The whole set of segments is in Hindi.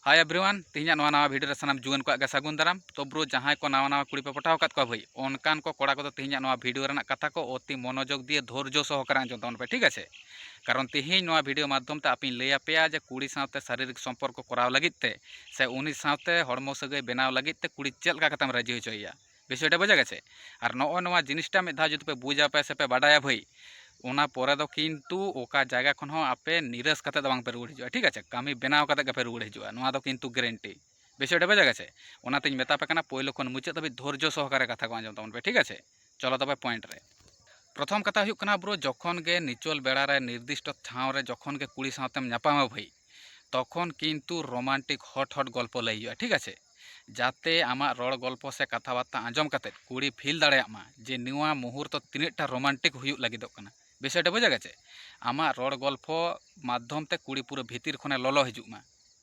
हाय एवरीवन तीना नवा वीडियो रे सानाम जुआन को सागुन दाराम तो ब्रो जहां को नवा कुड़ी पे पटाव कात को भाई अनकान को कोड़ा को तीना नवा वीडियो रना कथा को अति मनोयोग दिए धैर्य सहकारे आंजम तबन पे ठीक है। कारण तेहें नवा वीडियो माध्यम ते आपी लैया पेया जे कुड़ी साथे शारीरिक संपर्क कराव लगित ते से उनी साथे हड़मो सगै बनाव लगित ते कुड़ी चेल का कतम राजी होचोया विषयटा बुझा गेছে और नॉ नवा जिनिसटा मिद धाव जदि पे बुझा पे से पे बाडाया भाई ओना पोरे दो किन्तु ओका जायगा खन हो आपे निराश कते दो बांग पे रुवाड़ हिजुआ ठीक है। कामी बनाव कते पे रुवाड़ हिजुआ नोआ दो किन्तु गारंटी विषयटा बुझा गेছে ओनातेñ मेता पे कना पहलो खन मुचाद धाबि धैर्य सहकारे कथा को आंजम तबन पे ठीक है। चलो तबे पॉइंट रे प्रथम कथा हुयुग कना ब्रो जखन गे निचल बेड़ा रे निर्दिष्ट ठाव रे जखन गे कुड़ी साथेम नापामा भाई तखन किन्तु रोमांटिक हट हट गल्प लई हुयुआ ठीक है। जाते आमा रड़ गल्प से कथा बार्ता आंजम कते कुड़ी फिल दाड़ेयामा जे नोआ मुहूर्त तिनेटा रोमांटिक हुयुग लागिदोग कना विषयटा बुझा गेছে आमा रड़ गल्प माध्यम ते कुड़ी पूरा भीतर खने ललो हिजुमा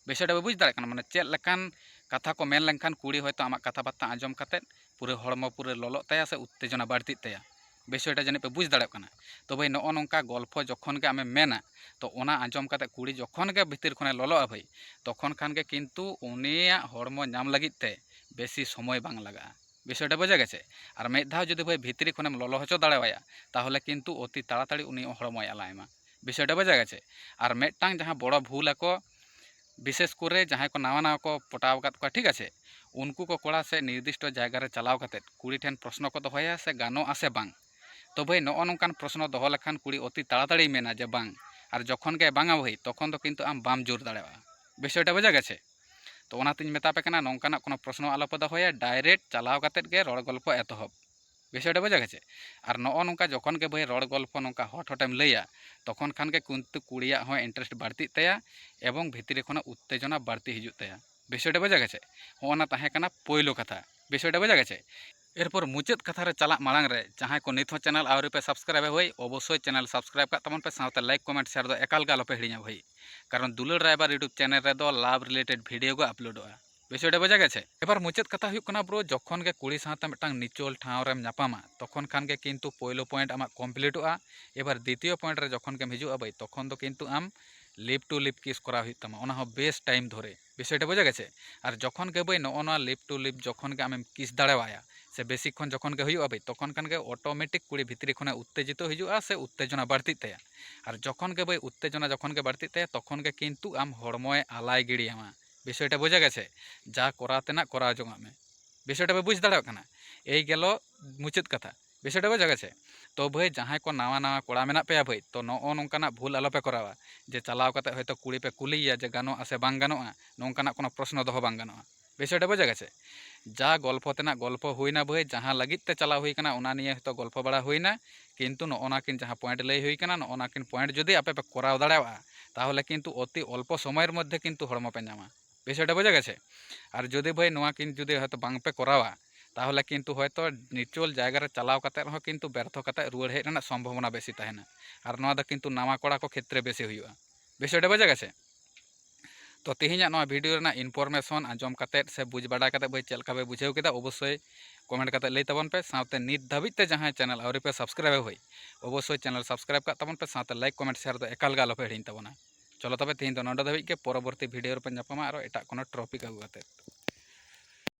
विषयटा बुझ दाड़े कना माने चेद लेकान कथा को मेन लेनखान कुड़ी होयतो आमा कथा बार्ता आंजम कते पूरा हड़मो पूरा ललो ताया से उत्तेजना बाड़ती ताया विषयटा जानी पे बुझ दाड़े कना। तो भाई नॉ नंका गल्प जखन के आमे मेना तो ओना आंजम कते कुड़ी जखन के भीतर खने ललोआ भाई तखन खान के किन्तु उनिया हड़मो नाम लगित ते बेसी समय बांग लगा विषयटा बुझा गेছে और मेद धाव जदि भाई भीतरी खनेम ललो हचो दाड़ेवाया ताहले किन्तु अति ताड़ाताड़ी उनी हड़मोय आलायमा विषयटा बुझा गेছে। और मेदटांग जहाँ बड़ भूल आको विशेष करे जहाँ को नावा नावा को पटाव कात को ठीक है उनको को कोड़ा से निर्दिष्ट जायगा रे चलाव कते कुड़ी ठेन प्रश्न को दोहया से गानो आसे बांग तो भाई नॉ नंकान प्रश्न दोह लेखान कुड़ी अति ताड़ाताड़ी मेना जे बांग और जखन के बांगा भाई तखन दो किन्तु आम बाम जोर दाड़ेवा विषयटा बुझा गेছে। तो ओनातेñ मेता पे कना नोंकाना कोनो प्रश्न आलोपे दोहया डायरेक्ट चलाव कतेद गे रड़ गल्प एतहब विषयटा बुझा गेছে। और नॉ नंका जखन के भाई रड़ गल्प नंका हट हटेम लैया तखन खान के किन्तु कुड़िया हो इंटरेस्ट बाड़ती ताया एवं भीतरी खना उत्तेजना बाड़ती हिजुग ताया विषयटा बुझा गेছে। होना ताहे कना पहलो कथा विषयटा बुझा गेছে। एरपर मुचाद कथा रे चला माड़ांग रे जहां को नित हो चैनल आवरी पे सब्सक्राइब भाई अवश्य चैनल सब्सक्राइब का तमन पे साथे लाइक कमेंट शेयर दो एकाल गे आलोपे हिड़िया भाई कारण दुलार रायबार यूट्यूब चैनल रे दो लाभ रिलेटेड वीडियो को अपलोडोआ विषयटा बुझा गेছে। एबार मुचाद कथा हुयुग कना ब्रो जखन गे कुड़ी साथे मिदटांग निचल ठाव रेम नापामा तखन खान गे किन्तु पहलो पॉइंट आमा कमप्लीटोआ एबार द्वितीय पॉइंट रे जखन गेम हिजुआ भाई तखन दो किन्तु आम लिप टू लिप किस करा हुयुग तमा ओना हो बेस टाइम धरे विषयटा बुझा गेছে। और जखन के भाई नॉ नोआ लिप टू लिप जखन के आमेम किस दाड़ेवाया से बेसिक्षण जखन के हुयुआ भाई तखन खान के अटोमेटिक कुड़ी भीतरी खने उत्तेजित हिजुआ से उत्तेजना बाड़ती ताया और जखन के भाई उत्तेजना जखन के बाड़ती ताया तखन के किन्तु आम हड़मोय आलाय गिड़ियामा विषयटा बुझा गेছে। जा करातेना करा जोंगा में विषयटा पे बुझ दाड़ेयाग कना एई गेलो मुचाद कथा विषयटा बुझा गेছে। तो भाई जहाँ को नावा नावा कोड़ा मेना पेया भाई तो नॉ नंकाना भूल आलोपे करावा जे चलाव कते हयतो कुड़ी पे कुलिया जे गानो आसे बांग गानोआ नंकाना कोनो प्रश्न दोह बांग गानोआ विषयटा बुझा गेছে। जा गल्प तेना गल्प हुईना भाई जहाँ लगित ते चला हुई कना ओना निये हयतो गल्प बड़ा हुईना किन्तु नॉ किन जहाँ पॉइंट लई हुई कना नॉ किन पॉइंट जदि आपे पे कराव दाड़ेयावा ताहले किन्तु अति अल्प समयर मध्य किन्तु हड़मो पे नामा विषयटा बुझा गेছে। और जदि भाई नोआ किन जदि हयतो बांग पे करावा ताहले किन्तु हयतो निचल जायगा रे चलाव कते रहो किन्तु व्यर्थ कते रुवाड़ हेज रेनाग सम्भावना बेसी ताहेना और नोआ दो किन्तु नावा कोड़ा को क्षेत्रे बेसी हुयुआ विषयटा बुझा गेছে। तो तेहेñाग नोआ वीडियो रेनाग इनफरमेशन आंजम कते से बुझ बाड़ा कते भाई चेलका पे बुझेव केदा अवश्य कमेंट कते लई तबन पे साथे नित धाबिज ते जहां चैनल आवरी पे सब्सक्राइब भाई अवश्य चैनल सब्सक्राइब का तबन पे साथे लाइक कमेंट शेयर दो एकाल गे आलोपे हिड़िñ तबना। चलो तबे तेहेñ दो नोंडे धाबिज के परवर्ती वीडियो रे पे नापामा आरो एटाग कोनो टॉपिक आगु कते।